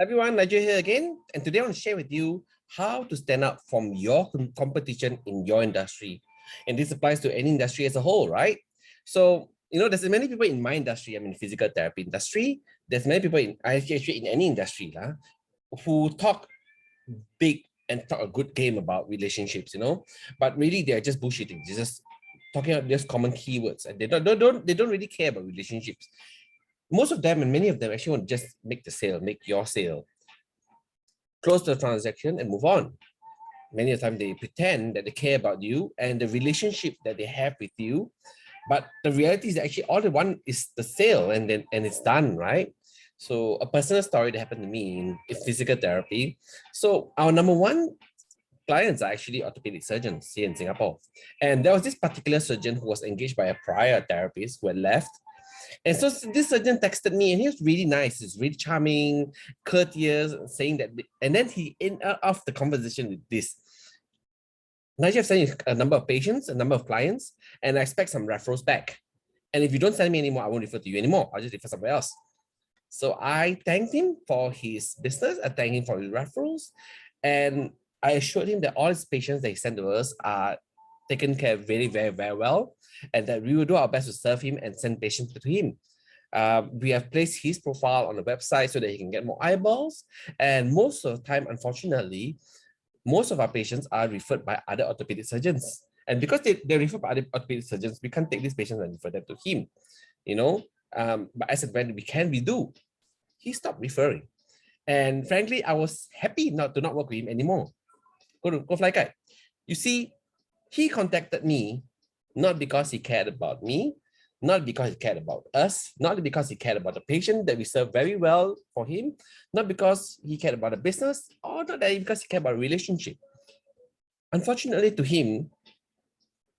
Everyone, Nigel here again, and today I want to share with you how to stand out from your competition in your industry. And this applies to any industry as a whole, right? So, there's many people in my industry, I mean, physical therapy industry, there's many people in actually in any industry who talk big and talk a good game about relationships, but really they're just bullshitting. They're just talking about just common keywords, and they don't really care about relationships. Most of them and many of them actually want to just make the sale, make your sale, close the transaction and move on. Many of the time they pretend that they care about you and the relationship that they have with you, but the reality is that actually all they want is the sale and it's done, right? So a personal story that happened to me in physical therapy. So our number one clients are actually orthopedic surgeons here in Singapore. And there was this particular surgeon who was engaged by a prior therapist who had left. And so this surgeon texted me and he was really nice. He's really charming, courteous, saying that. And then he ended off the conversation with this. Nigel, I've sent you a number of patients, a number of clients, and I expect some referrals back. And if you don't send me anymore, I won't refer to you anymore. I'll just refer somewhere else. So I thanked him for his business. I thanked him for his referrals. And I assured him that all his patients that he sent to us are taken care of very, very, very well, and that we will do our best to serve him and send patients to him. We have placed his profile on the website so that he can get more eyeballs. And most of the time, unfortunately, most of our patients are referred by other orthopedic surgeons. And because they're referred by other orthopedic surgeons, we can't take these patients and refer them to him, But as and when we can, we do. He stopped referring. And frankly, I was happy not to work with him anymore. Go fly kite. You see, he contacted me not because he cared about me, not because he cared about us, not because he cared about the patient that we serve very well for him, not because he cared about the business, or not because he cared about a relationship. Unfortunately to him,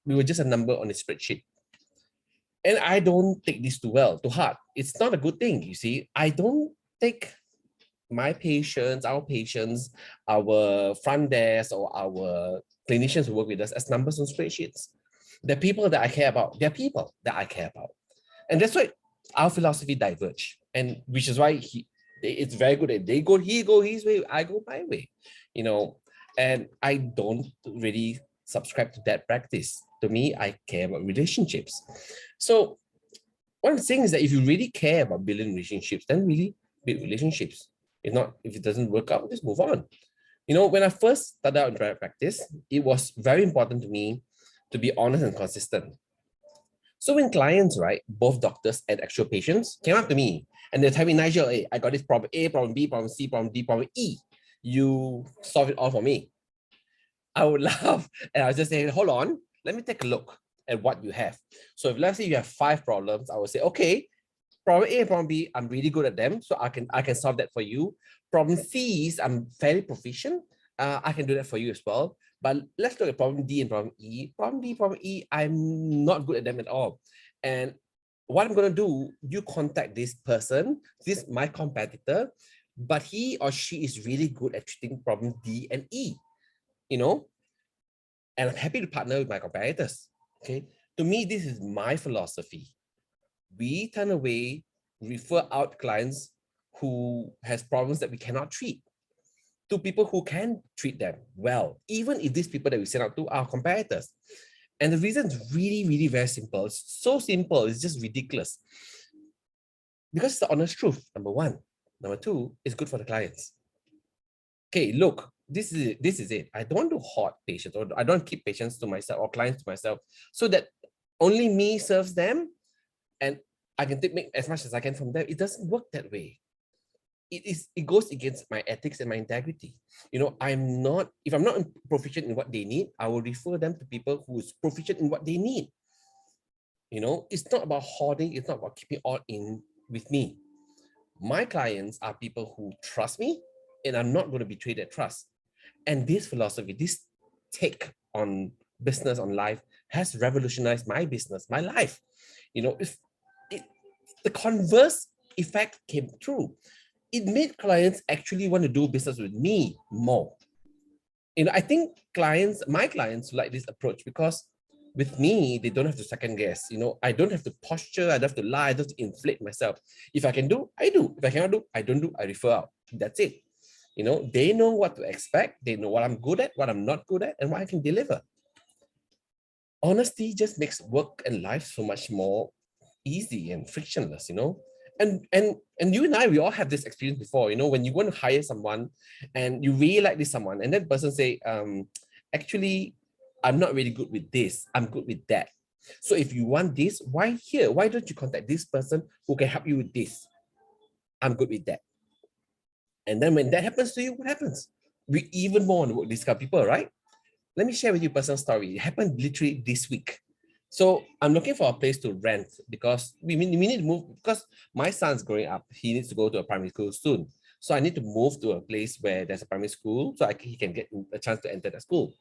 we were just a number on his spreadsheet. And I don't take this too well, to heart. It's not a good thing, you see. I don't take my patients, our front desk or our clinicians who work with us as numbers on spreadsheets. The people that I care about, they're people that I care about. And that's why our philosophy diverge. And which is why it's very good that he go his way, I go my way, and I don't really subscribe to that practice. To me, I care about relationships. So what I'm saying is that if you really care about building relationships, then really build relationships. If not, if it doesn't work out, just move on. When I first started out in private practice, it was very important to me to be honest and consistent. So when clients, right, both doctors and actual patients came up to me and they tell me, Nigel, hey, I got this problem A, problem B, problem C, problem D, problem E. You solve it all for me. I would laugh and I was just saying, hold on, let me take a look at what you have. So if let's say you have 5 problems, I would say, okay, problem A and problem B, I'm really good at them, so I can solve that for you. Problem C's, I'm fairly proficient. I can do that for you as well. But let's look at problem D and problem E. Problem D, problem E, I'm not good at them at all. And what I'm going to do, you contact this person, this my competitor, but he or she is really good at treating problem D and E, and I'm happy to partner with my competitors. Okay. To me, this is my philosophy. We turn away, refer out clients who has problems that we cannot treat to people who can treat them well, even if these people that we send out to are competitors. And the reason is really, really very simple. It's so simple, it's just ridiculous. Because it's the honest truth, number one. Number two, it's good for the clients. Okay, look, this is it. I don't want to hoard patients, or I don't keep patients to myself or clients to myself so that only me serves them and I can make as much as I can from them. It doesn't work that way. It goes against my ethics and my integrity. If I'm not proficient in what they need, I will refer them to people who is proficient in what they need. It's not about hoarding. It's not about keeping all in with me. My clients are people who trust me, and I'm not going to betray that trust. And this philosophy, this take on business, on life, has revolutionized my business, my life. If the converse effect came true, it made clients actually want to do business with me more. I think my clients like this approach because with me, they don't have to second guess. I don't have to posture, I don't have to lie, I don't have to inflate myself. If I can do, I do. If I cannot do, I don't do, I refer out. That's it. You know, they know what to expect. They know what I'm good at, what I'm not good at, and what I can deliver. Honesty just makes work and life so much more easy and frictionless, you know. And you and I, we all have this experience before, you know, when you want to hire someone and you really like this someone, and that person say, actually, I'm not really good with this, I'm good with that. So if you want this, why here? Why don't you contact this person who can help you with this? I'm good with that. And then when that happens to you, what happens? We even more want to work with these kind of people, right? Let me share with you a personal story. It happened literally this week. So I'm looking for a place to rent because we need to move because my son's growing up. He needs to go to a primary school soon. So I need to move to a place where there's a primary school so he can get a chance to enter the school,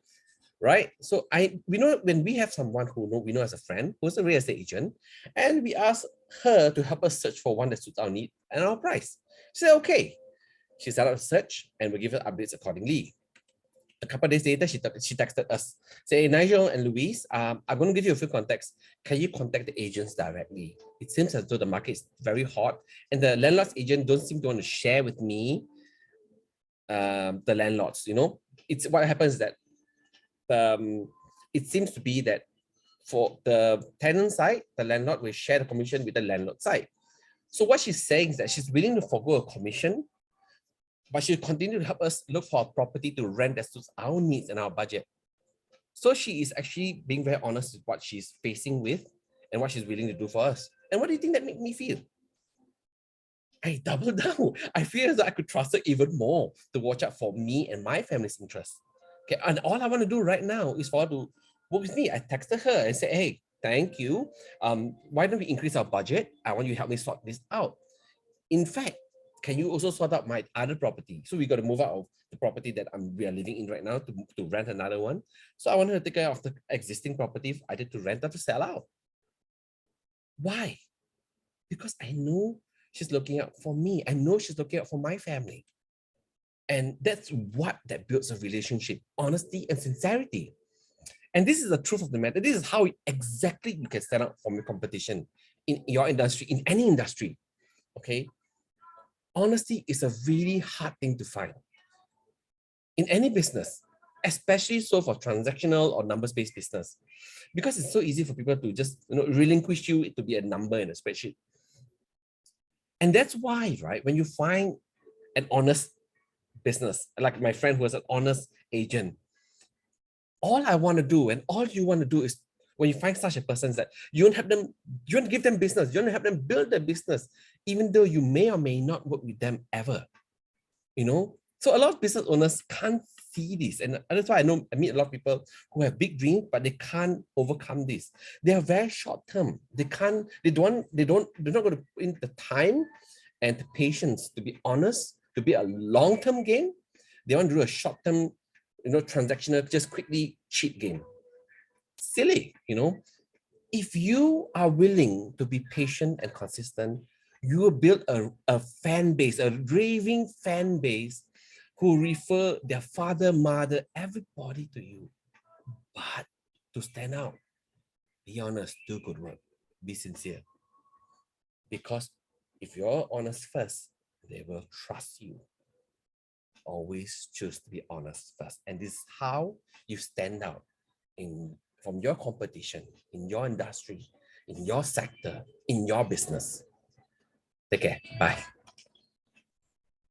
right? So we know when we have someone we know as a friend who's a real estate agent, and we ask her to help us search for one that suits our need and our price. She said, okay. She set up a search and we give her updates accordingly. A couple of days later, she texted us, say, Nigel and Louise, I'm going to give you a few contacts. Can you contact the agents directly? It seems as though the market is very hot and the landlord's agent don't seem to want to share with me the landlords, you know. It's what happens that it seems to be that for the tenant side, the landlord will share the commission with the landlord side. So what she's saying is that she's willing to forgo a commission, but she'll continue to help us look for a property to rent that suits our needs and our budget. So she is actually being very honest with what she's facing with and what she's willing to do for us. And what do you think that made me feel? I doubled down. I feel as though I could trust her even more to watch out for me and my family's interests. Okay, and all I want to do right now is for her to work with me. I texted her and said, hey, thank you. Why don't we increase our budget? I want you to help me sort this out. In fact, can you also sort out my other property? So we got to move out of the property that we are living in right now to rent another one. So I wanted to take care of the existing property, either to rent or to sell out. Why? Because I know she's looking out for me. I know she's looking out for my family. And that's what that builds a relationship, honesty and sincerity. And this is the truth of the matter. This is how exactly you can stand out from your competition in your industry, in any industry. Okay. Honesty is a really hard thing to find in any business, especially so for transactional or numbers-based business, because it's so easy for people to just relinquish you to be a number in a spreadsheet. And that's why, right, when you find an honest business, like my friend who was an honest agent, all I want to do and all you want to do is when you find such a person is that you want to give them business, you want to help them build their business, even though you may or may not work with them ever, you know? So a lot of business owners can't see this. And that's why I meet a lot of people who have big dreams, but they can't overcome this. They are very short term. They're not going to put in the time and the patience to be honest, to be a long-term game. They want to do a short-term, transactional, just quickly cheap game. Silly, if you are willing to be patient and consistent, you will build a fan base, a raving fan base who refer their father, mother, everybody to you. But to stand out, be honest, do good work, be sincere. Because if you're honest first, they will trust you. Always choose to be honest first. And this is how you stand out from your competition, in your industry, in your sector, in your business. Take care. Bye.